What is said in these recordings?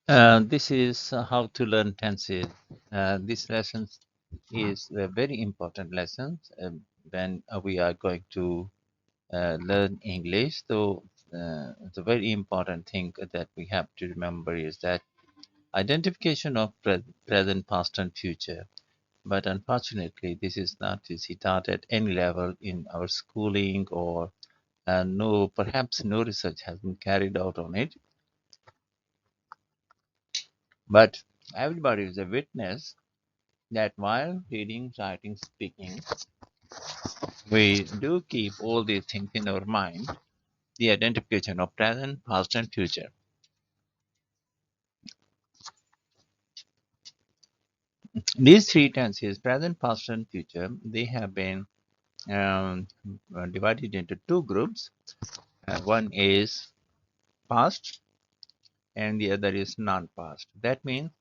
This is how to learn tenses. This lesson is a very important lesson when we are going to learn English. So, the very important thing that we have to remember is that identification of present, past, and future. But unfortunately, this is not easy taught at any level in our schooling, or no, perhaps no research has been carried out on it. But everybody is a witness that while reading, writing, speaking, we do keep all these things in our mind, the identification of present, past, and future. These three tenses, present, past, and future, they have been um, divided into two groups. One is past and the other is non-past. That means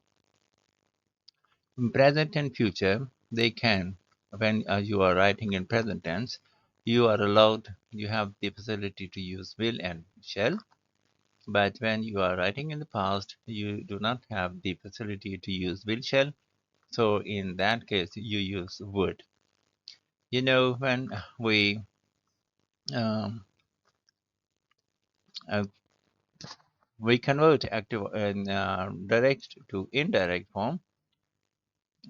present and future, they can, when you are writing in present tense, you are allowed, you have the facility to use will and shall. But when you are writing in the past, you do not have the facility to use will shall. So in that case, you use would. When um, uh, we convert active and direct to indirect form,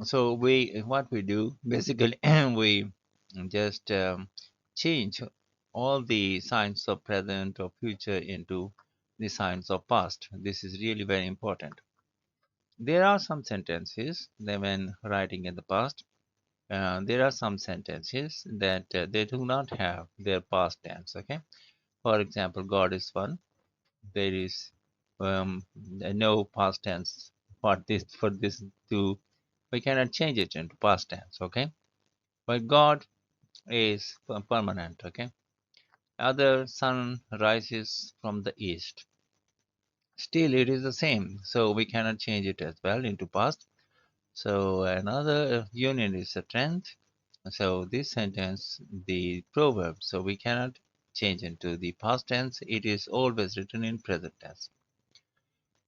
so we what we do basically we just change all the signs of present or future into the signs of past. This is really very important. There are some sentences that when writing in the past, there are some sentences that they do not have their past tense. Okay, for example, God is one. There is no past tense for this to, we cannot change it into past tense. Okay, but God is permanent. Okay, other sun rises from the east. Still, it is the same, so we cannot change it as well into past. So another union is a trend. So this sentence, the proverb, so we cannot change into the past tense. It is always written in present tense.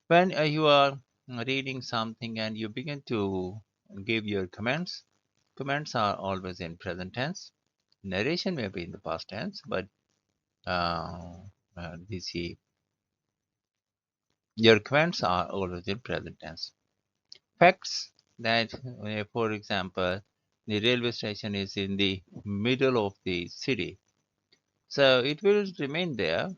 When you are reading something and you begin to give your comments, comments are always in present tense. Narration may be in the past tense, but uh, your comments are always in present tense. Facts that, for example, the railway station is in the middle of the city. So it will remain there.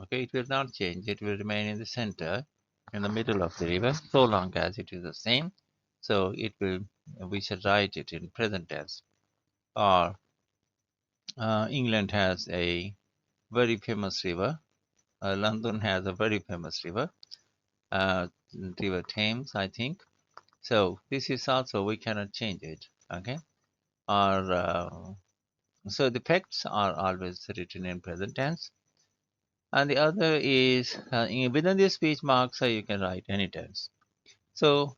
Okay, it will not change. It will remain in the center, in the middle of the river, so long as it is the same. So it will. We should write it in present tense. Or England has a very famous river. London has a very famous river, uh, River Thames, I think. So this is also, we cannot change it. Okay, or so the facts are always written in present tense, and the other is within the speech marks, so you can write any tense. So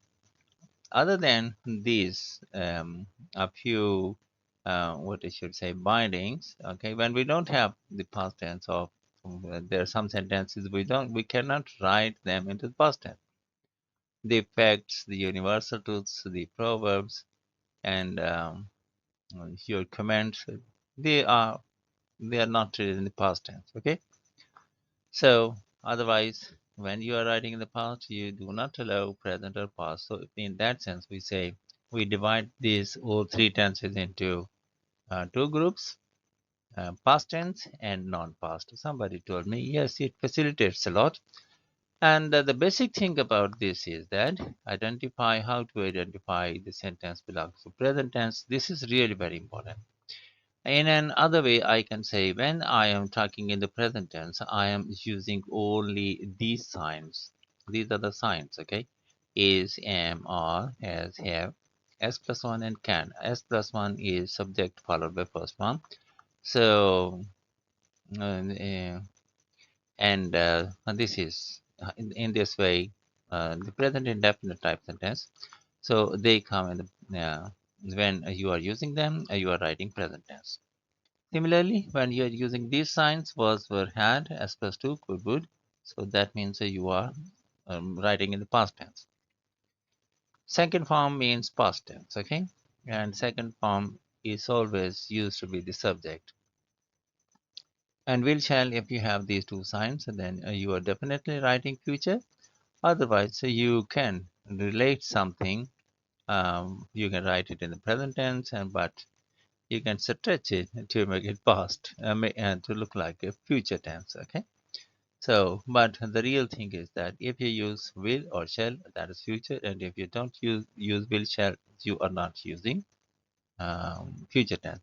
other than these, a few what I should say bindings. Okay, when we don't have the past tense of, there are some sentences we cannot write them into the past tense. The facts, the universal truths, the proverbs, and your comments, they are they are not in the past tense. Okay, so otherwise, when you are writing in the past, you do not allow present or past. So in that sense, we say we divide these all three tenses into two groups: past tense and non-past. Somebody told me, yes, it facilitates a lot. And the basic thing about this is that identify how to identify the sentence belongs to present tense. This is really very important. In another way, I can say when I am talking in the present tense, I am using only these signs. These are the signs, okay? Is, am, are, has, have, S plus one, and can. S plus one is subject followed by first one. So, uh, and this is in this way the present indefinite type sentence. So they come in the when you are using them, you are writing present tense. Similarly, when you are using these signs, was, were, had, as plus 2, could, would. So that means you are writing in the past tense. Second form means past tense, okay? And second form is always used to be the subject. And will shall, if you have these two signs, then you are definitely writing future. Otherwise, you can relate something. You can write it in the present tense, but you can stretch it to make it past and to look like a future tense. Okay. So, but the real thing is that if you use will or shall, that is future, and if you don't use will shall, you are not using future tense.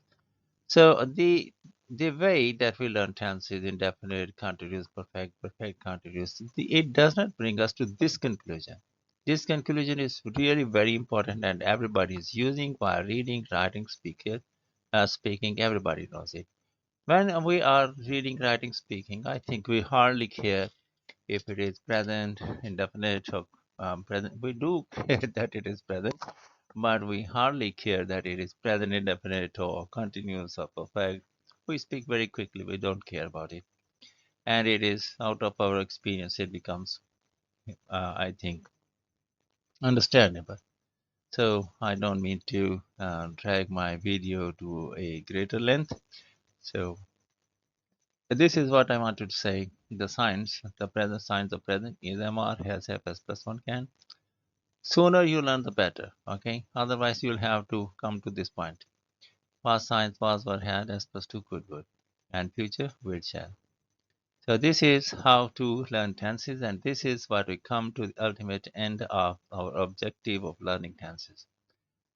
So the way that we learn tense is indefinite, continuous, perfect, perfect, continuous. It does not bring us to this conclusion. This conclusion is really very important, and everybody is using while reading, writing, speaking. Everybody knows it. When we are reading, writing, speaking, I think we hardly care if it is present, indefinite, or present. We do care that it is present, but we hardly care that it is present, indefinite, or continuous, or perfect. We speak very quickly. We don't care about it, and it is out of our experience. It becomes, I think, understandable. So I don't mean to drag my video to a greater length. So this is what I wanted to say. The signs, the present signs of present is MR has F S plus one can. Sooner you learn the better. Okay. Otherwise you'll have to come to this point. Past signs was were had S plus two could would. And future will shall. So this is how to learn tenses, and this is what we come to the ultimate end of our objective of learning tenses.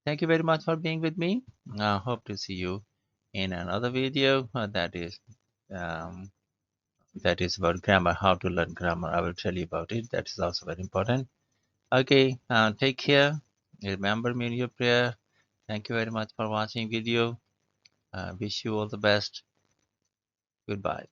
Thank you very much for being with me. I hope to see you in another video um, that is about grammar, how to learn grammar. I will tell you about it. That is also very important. Okay, take care. Remember me in your prayer. Thank you very much for watching video. Wish you all the best. Goodbye.